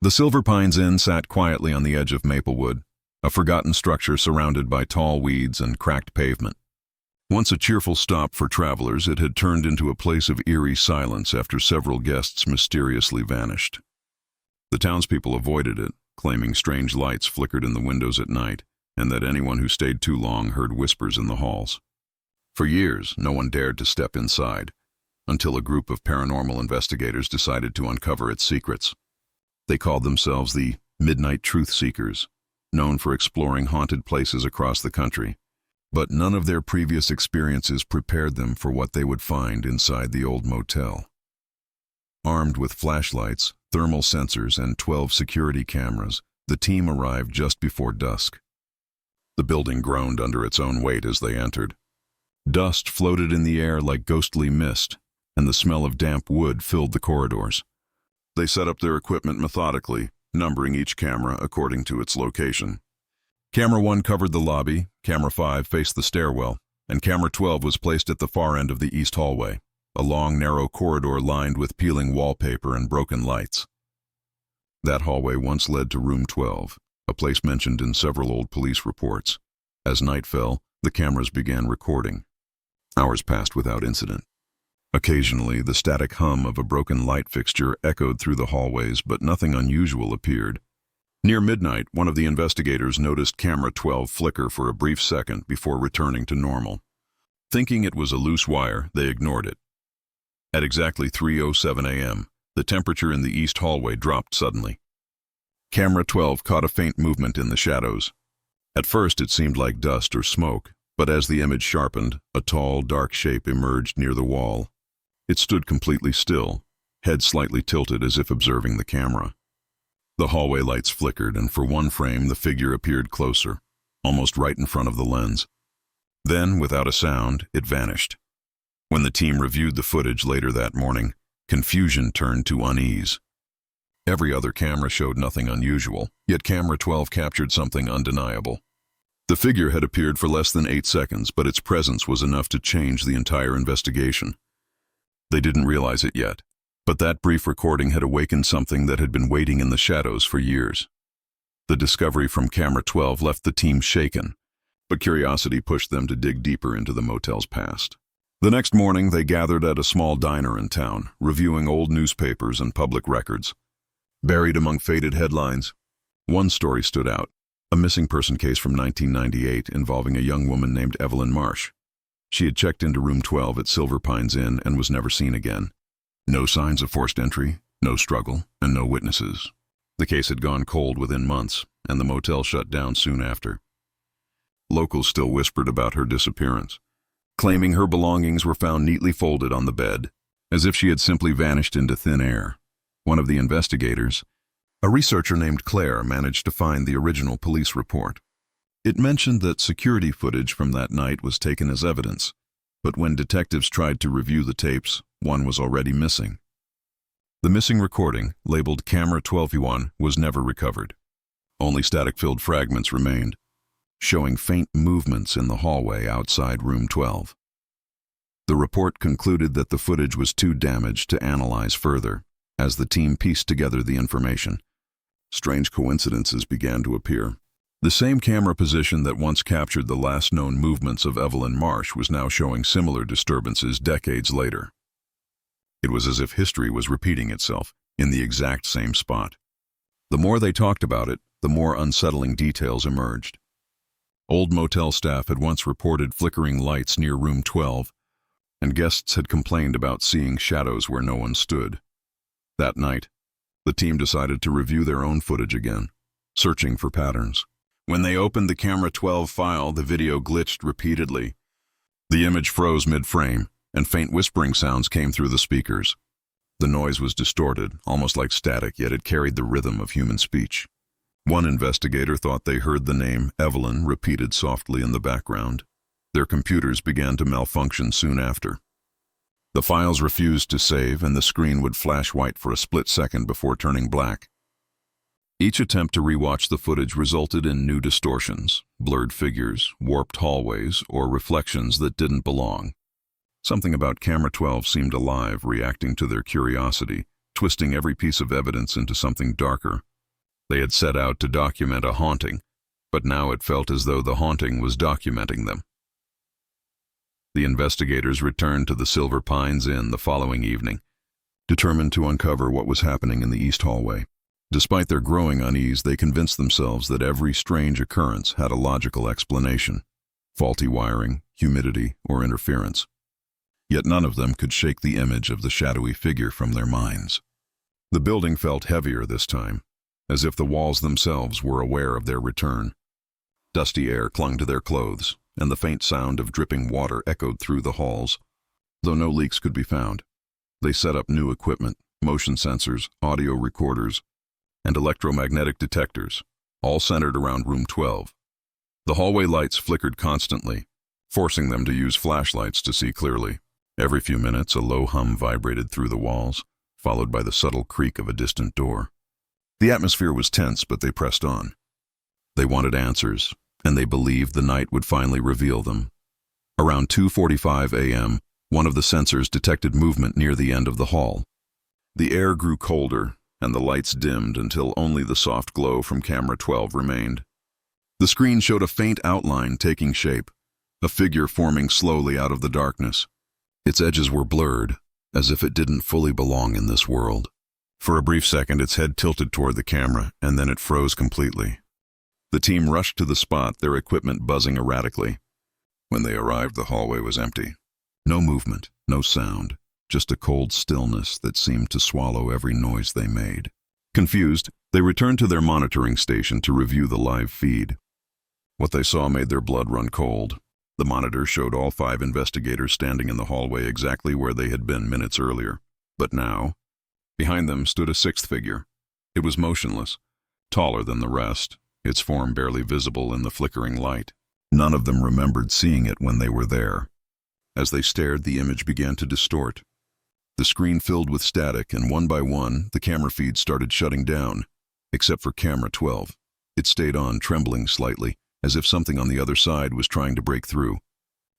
The Silver Pines Inn sat quietly on the edge of Maplewood, a forgotten structure surrounded by tall weeds and cracked pavement. Once a cheerful stop for travelers, it had turned into a place of eerie silence after several guests mysteriously vanished. The townspeople avoided it, claiming strange lights flickered in the windows at night, and that anyone who stayed too long heard whispers in the halls. For years, no one dared to step inside, until a group of paranormal investigators decided to uncover its secrets. They called themselves the Midnight Truth Seekers, known for exploring haunted places across the country. But none of their previous experiences prepared them for what they would find inside the old motel. Armed with flashlights, thermal sensors, and 12 security cameras, the team arrived just before dusk. The building groaned under its own weight as they entered. Dust floated in the air like ghostly mist, and the smell of damp wood filled the corridors. They set up their equipment methodically, numbering each camera according to its location. Camera 1 covered the lobby, Camera 5 faced the stairwell, and Camera 12 was placed at the far end of the east hallway, a long, narrow corridor lined with peeling wallpaper and broken lights. That hallway once led to Room 12, a place mentioned in several old police reports. As night fell, the cameras began recording. Hours passed without incident. Occasionally, the static hum of a broken light fixture echoed through the hallways, but nothing unusual appeared. Near midnight, one of the investigators noticed Camera 12 flicker for a brief second before returning to normal. Thinking it was a loose wire, they ignored it. At exactly 3:07 a.m., the temperature in the east hallway dropped suddenly. Camera 12 caught a faint movement in the shadows. At first, it seemed like dust or smoke, but as the image sharpened, a tall, dark shape emerged near the wall. It stood completely still, head slightly tilted as if observing the camera. The hallway lights flickered, and for one frame the figure appeared closer, almost right in front of the lens. Then, without a sound, it vanished. When the team reviewed the footage later that morning, confusion turned to unease. Every other camera showed nothing unusual, yet Camera 12 captured something undeniable. The figure had appeared for less than 8 seconds, but its presence was enough to change the entire investigation. They didn't realize it yet, but that brief recording had awakened something that had been waiting in the shadows for years. The discovery from Camera 12 left the team shaken, but curiosity pushed them to dig deeper into the motel's past. The next morning, they gathered at a small diner in town, reviewing old newspapers and public records. Buried among faded headlines, one story stood out, a missing person case from 1998 involving a young woman named Evelyn Marsh. She had checked into Room 12 at Silver Pines Inn and was never seen again. No signs of forced entry, no struggle, and no witnesses. The case had gone cold within months, and the motel shut down soon after. Locals still whispered about her disappearance, claiming her belongings were found neatly folded on the bed, as if she had simply vanished into thin air. One of the investigators, a researcher named Claire, managed to find the original police report. It mentioned that security footage from that night was taken as evidence, but when detectives tried to review the tapes, one was already missing. The missing recording, labeled Camera 12 was never recovered. Only static-filled fragments remained, showing faint movements in the hallway outside Room 12. The report concluded that the footage was too damaged to analyze further. As the team pieced together the information, strange coincidences began to appear. The same camera position that once captured the last known movements of Evelyn Marsh was now showing similar disturbances decades later. It was as if history was repeating itself, in the exact same spot. The more they talked about it, the more unsettling details emerged. Old motel staff had once reported flickering lights near Room 12, and guests had complained about seeing shadows where no one stood. That night, the team decided to review their own footage again, searching for patterns. When they opened the Camera 12 file, the video glitched repeatedly. The image froze mid-frame, and faint whispering sounds came through the speakers. The noise was distorted, almost like static, yet it carried the rhythm of human speech. One investigator thought they heard the name Evelyn repeated softly in the background. Their computers began to malfunction soon after. The files refused to save, and the screen would flash white for a split second before turning black. Each attempt to rewatch the footage resulted in new distortions, blurred figures, warped hallways, or reflections that didn't belong. Something about Camera 12 seemed alive, reacting to their curiosity, twisting every piece of evidence into something darker, They had set out to document a haunting, but now it felt as though the haunting was documenting them. The investigators returned to the Silver Pines Inn the following evening, determined to uncover what was happening in the east hallway. Despite their growing unease, they convinced themselves that every strange occurrence had a logical explanation: faulty wiring, humidity, or interference. Yet none of them could shake the image of the shadowy figure from their minds. The building felt heavier this time, as if the walls themselves were aware of their return. Dusty air clung to their clothes, and the faint sound of dripping water echoed through the halls. Though no leaks could be found, they set up new equipment: motion sensors, audio recorders, and electromagnetic detectors, all centered around room 12. The hallway lights flickered constantly, forcing them to use flashlights to see clearly. Every few minutes, a low hum vibrated through the walls, followed by the subtle creak of a distant door. The atmosphere was tense, but they pressed on. They wanted answers, and they believed the night would finally reveal them. Around 2:45 a.m., one of the sensors detected movement near the end of the hall. The air grew colder, and the lights dimmed until only the soft glow from camera 12 remained. The screen showed a faint outline taking shape, a figure forming slowly out of the darkness. Its edges were blurred, as if it didn't fully belong in this world. For a brief second, its head tilted toward the camera, and then it froze completely. The team rushed to the spot, their equipment buzzing erratically. When they arrived, the hallway was empty. No movement, no sound, just a cold stillness that seemed to swallow every noise they made. Confused, they returned to their monitoring station to review the live feed. What they saw made their blood run cold. The monitor showed all 5 investigators standing in the hallway exactly where they had been minutes earlier. But now, behind them stood a 6th figure. It was motionless, taller than the rest, its form barely visible in the flickering light. None of them remembered seeing it when they were there. As they stared, the image began to distort. The screen filled with static, and one by one, the camera feeds started shutting down, except for camera 12. It stayed on, trembling slightly, as if something on the other side was trying to break through.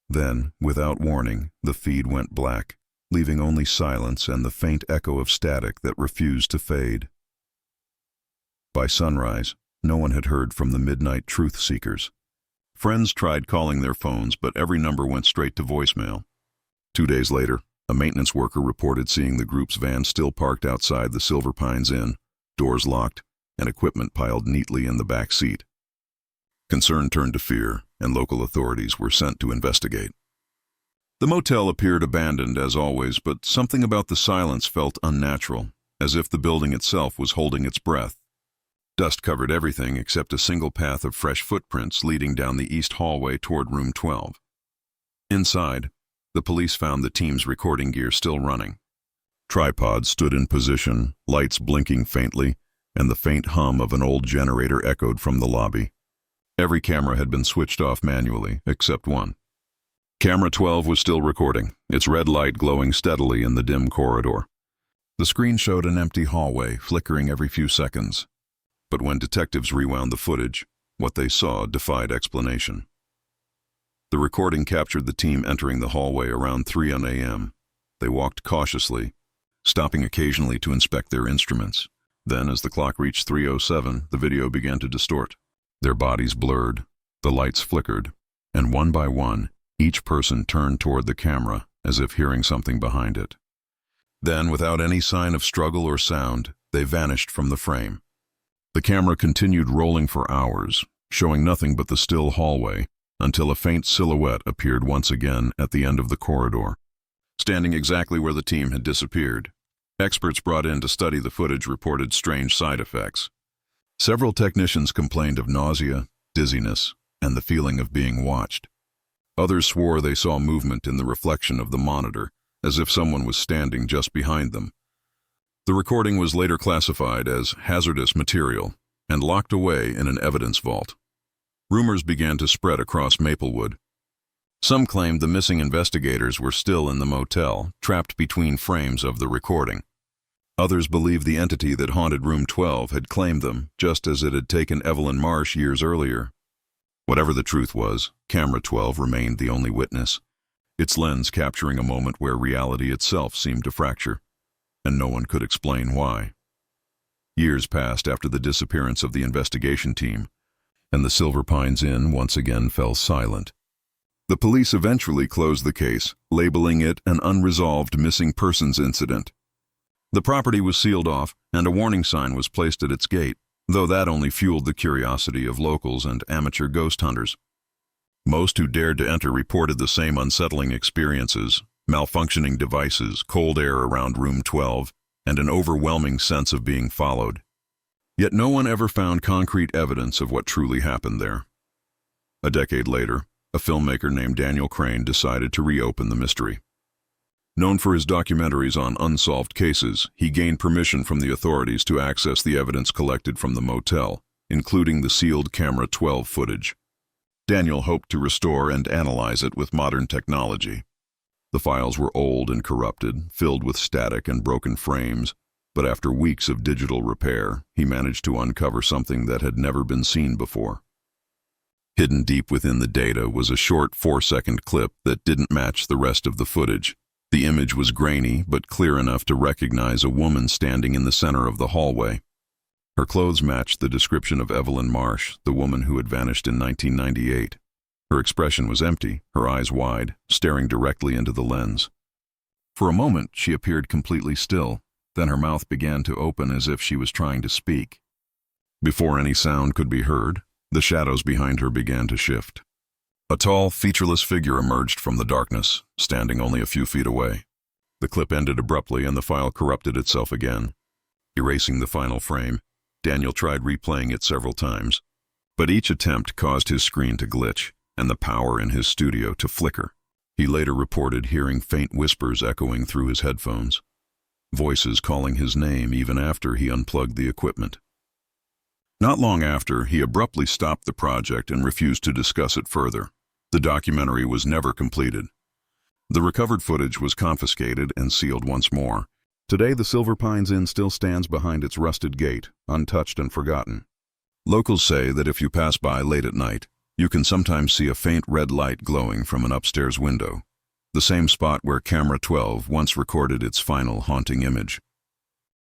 Then, without warning, the feed went black, leaving only silence and the faint echo of static that refused to fade. By sunrise, no one had heard from the midnight truth seekers. Friends tried calling their phones, but every number went straight to voicemail. 2 days later, a maintenance worker reported seeing the group's van still parked outside the Silver Pines Inn, doors locked, and equipment piled neatly in the back seat. Concern turned to fear, and local authorities were sent to investigate. The motel appeared abandoned as always, but something about the silence felt unnatural, as if the building itself was holding its breath. Dust covered everything except a single path of fresh footprints leading down the east hallway toward room 12. Inside, the police found the team's recording gear still running. Tripods stood in position, lights blinking faintly, and the faint hum of an old generator echoed from the lobby. Every camera had been switched off manually, except one. Camera 12 was still recording, its red light glowing steadily in the dim corridor. The screen showed an empty hallway, flickering every few seconds. But when detectives rewound the footage, what they saw defied explanation. The recording captured the team entering the hallway around 3 a.m. They walked cautiously, stopping occasionally to inspect their instruments. Then, as the clock reached 3:07, the video began to distort. Their bodies blurred, the lights flickered, and one by one, each person turned toward the camera as if hearing something behind it. Then, without any sign of struggle or sound, they vanished from the frame. The camera continued rolling for hours, showing nothing but the still hallway, until a faint silhouette appeared once again at the end of the corridor, standing exactly where the team had disappeared. Experts brought in to study the footage reported strange side effects. Several technicians complained of nausea, dizziness, and the feeling of being watched. Others swore they saw movement in the reflection of the monitor, as if someone was standing just behind them. The recording was later classified as hazardous material and locked away in an evidence vault. Rumors began to spread across Maplewood. Some claimed the missing investigators were still in the motel, trapped between frames of the recording. Others believed the entity that haunted room 12 had claimed them, just as it had taken Evelyn Marsh years earlier. Whatever the truth was, camera 12 remained the only witness, its lens capturing a moment where reality itself seemed to fracture, and no one could explain why. Years passed after the disappearance of the investigation team, and the Silver Pines Inn once again fell silent. The police eventually closed the case, labeling it an unresolved missing persons incident. The property was sealed off, and a warning sign was placed at its gate, though that only fueled the curiosity of locals and amateur ghost hunters. Most who dared to enter reported the same unsettling experiences: malfunctioning devices, cold air around room 12, and an overwhelming sense of being followed. Yet no one ever found concrete evidence of what truly happened there. A decade later, a filmmaker named Daniel Crane decided to reopen the mystery. Known for his documentaries on unsolved cases, he gained permission from the authorities to access the evidence collected from the motel, including the sealed camera 12 footage. Daniel hoped to restore and analyze it with modern technology. The files were old and corrupted, filled with static and broken frames, but after weeks of digital repair, he managed to uncover something that had never been seen before. Hidden deep within the data was a short 4-second clip that didn't match the rest of the footage. The image was grainy, but clear enough to recognize a woman standing in the center of the hallway. Her clothes matched the description of Evelyn Marsh, the woman who had vanished in 1998. Her expression was empty, her eyes wide, staring directly into the lens. For a moment, she appeared completely still. Then her mouth began to open as if she was trying to speak. Before any sound could be heard, the shadows behind her began to shift. A tall, featureless figure emerged from the darkness, standing only a few feet away. The clip ended abruptly and the file corrupted itself again. Erasing the final frame, Daniel tried replaying it several times, but each attempt caused his screen to glitch and the power in his studio to flicker. He later reported hearing faint whispers echoing through his headphones, voices calling his name even after he unplugged the equipment. Not long after, he abruptly stopped the project and refused to discuss it further. The documentary was never completed. The recovered footage was confiscated and sealed once more. Today, the Silver Pines Inn still stands behind its rusted gate, untouched and forgotten. Locals say that if you pass by late at night, you can sometimes see a faint red light glowing from an upstairs window, the same spot where camera 12 once recorded its final haunting image.